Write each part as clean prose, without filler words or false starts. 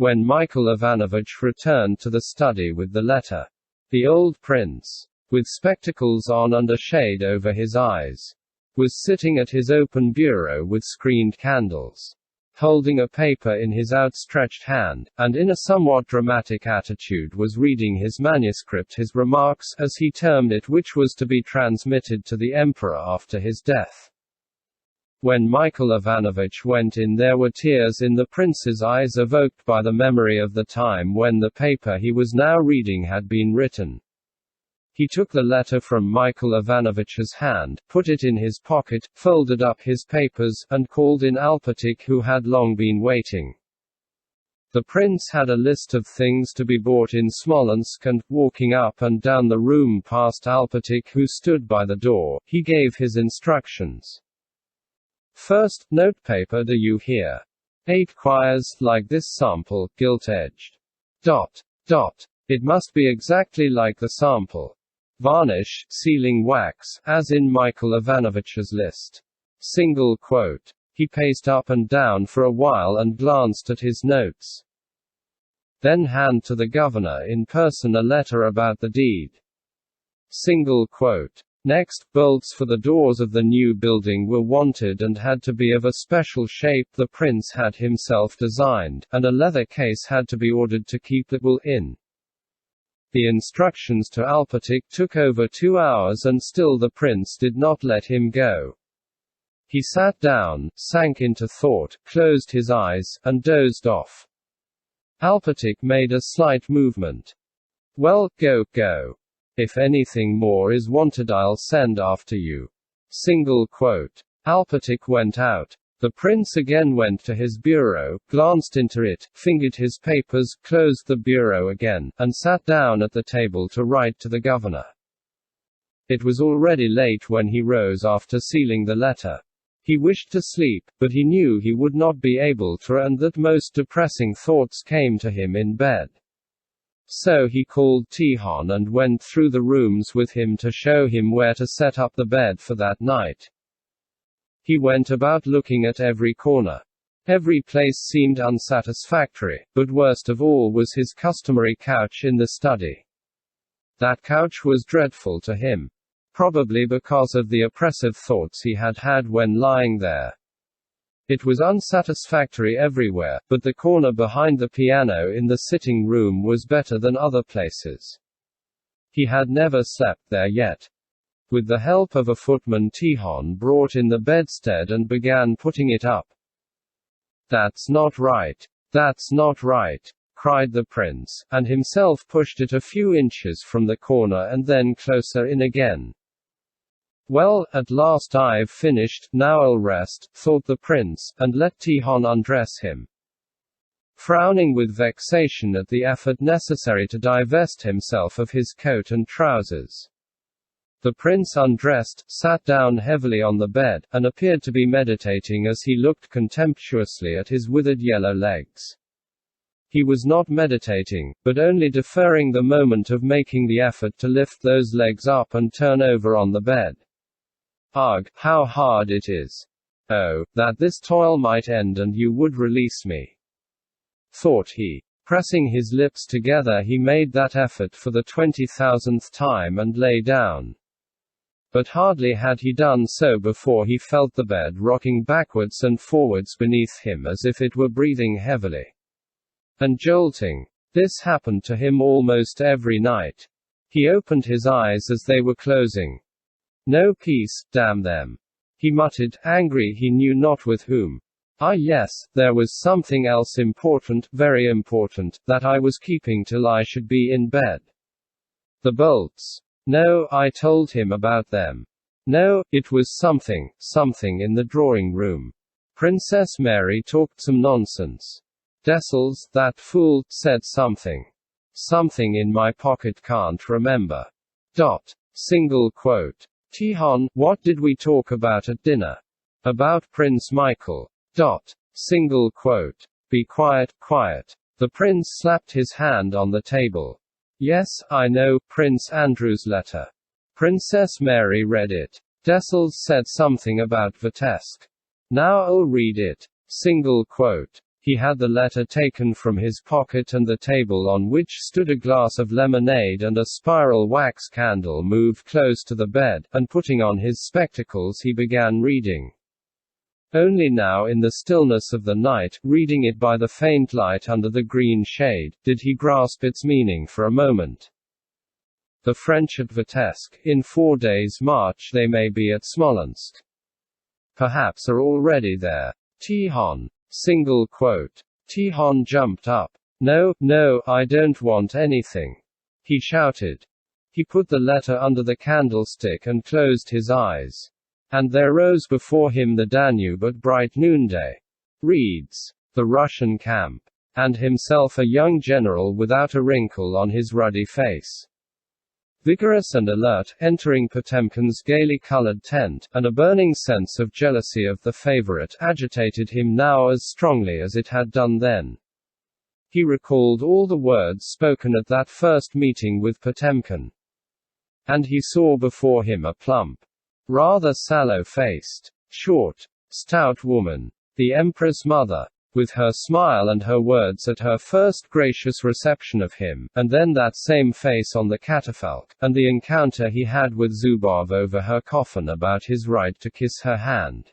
When Michael Ivanovich returned to the study with the letter, the old prince, with spectacles on and a shade over his eyes, was sitting at his open bureau with screened candles, holding a paper in his outstretched hand, and in a somewhat dramatic attitude was reading his manuscript, his remarks, as he termed it, which was to be transmitted to the emperor after his death. When Michael Ivanovich went in, there were tears in the prince's eyes, evoked by the memory of the time when the paper he was now reading had been written. He took the letter from Michael Ivanovich's hand, put it in his pocket, folded up his papers, and called in Alpatych, who had long been waiting. The prince had a list of things to be bought in Smolensk, and, walking up and down the room past Alpatych, who stood by the door, he gave his instructions. First, notepaper, do you hear? 8 quires, like this sample, gilt-edged. ... It must be exactly like the sample. Varnish, sealing wax, as in Michael Ivanovich's list. Single quote. He paced up and down for a while and glanced at his notes. Then hand to the governor in person a letter about the deed. Single quote. Next, bolts for the doors of the new building were wanted and had to be of a special shape the prince had himself designed, and a leather case had to be ordered to keep the wool in. The instructions to Alpatych took over 2 hours, and still the prince did not let him go. He sat down, sank into thought, closed his eyes, and dozed off. Alpatych made a slight movement. Well, go. If anything more is wanted, I'll send after you. Single quote. Alpatych went out. The prince again went to his bureau, glanced into it, fingered his papers, closed the bureau again, and sat down at the table to write to the governor. It was already late when he rose after sealing the letter. He wished to sleep, but he knew he would not be able to, and that most depressing thoughts came to him in bed. So he called Tihon and went through the rooms with him to show him where to set up the bed for that night. He went about looking at every corner. Every place seemed unsatisfactory, but worst of all was his customary couch in the study. That couch was dreadful to him. Probably because of the oppressive thoughts he had had when lying there. It was unsatisfactory everywhere, but the corner behind the piano in the sitting room was better than other places. He had never slept there yet. With the help of a footman, Tihon brought in the bedstead and began putting it up. That's not right, cried the prince, and himself pushed it a few inches from the corner and then closer in again. Well, at last I've finished, now I'll rest, thought the prince, and let Tihon undress him. Frowning with vexation at the effort necessary to divest himself of his coat and trousers, the prince undressed, sat down heavily on the bed, and appeared to be meditating as he looked contemptuously at his withered yellow legs. He was not meditating, but only deferring the moment of making the effort to lift those legs up and turn over on the bed. Ugh, how hard it is. Oh, that this toil might end and you would release me, thought he. Pressing his lips together, he made that effort for the 20,000th time and lay down. But hardly had he done so before he felt the bed rocking backwards and forwards beneath him as if it were breathing heavily and jolting. This happened to him almost every night. He opened his eyes as they were closing. No peace, damn them, he muttered, angry he knew not with whom. Ah yes, there was something else important, very important, that I was keeping till I should be in bed. The bolts. No, I told him about them. No, it was something in the drawing room. Princess Mary talked some nonsense. Dessels, that fool, said something. Something in my pocket, can't remember. Single quote. Tihon, what did we talk about at dinner? About Prince Michael. Single quote. Be quiet. The prince slapped his hand on the table. Yes, I know, Prince Andrew's letter. Princess Mary read it. Dessels said something about Vitesk. Now I'll read it. Single quote. He had the letter taken from his pocket, and the table on which stood a glass of lemonade and a spiral wax candle moved close to the bed, and putting on his spectacles he began reading. Only now, in the stillness of the night, reading it by the faint light under the green shade, did he grasp its meaning for a moment. The French at Vitebsk, in 4 days' march they may be at Smolensk. Perhaps are already there. Tihon. Single quote. Tihon jumped up. No, no, I don't want anything, he shouted. He put the letter under the candlestick and closed his eyes. And there rose before him the Danube at bright noonday. Reeds. The Russian camp. And himself a young general without a wrinkle on his ruddy face. Vigorous and alert, entering Potemkin's gaily colored tent, and a burning sense of jealousy of the favorite agitated him now as strongly as it had done then. He recalled all the words spoken at that first meeting with Potemkin. And he saw before him a plump, rather sallow-faced, short, stout woman, the Emperor's mother, with her smile and her words at her first gracious reception of him, and then that same face on the catafalque, and the encounter he had with Zubov over her coffin about his right to kiss her hand.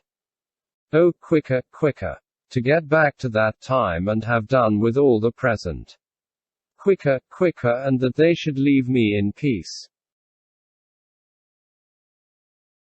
Oh, quicker, quicker! To get back to that time and have done with all the present. Quicker, quicker, and that they should leave me in peace.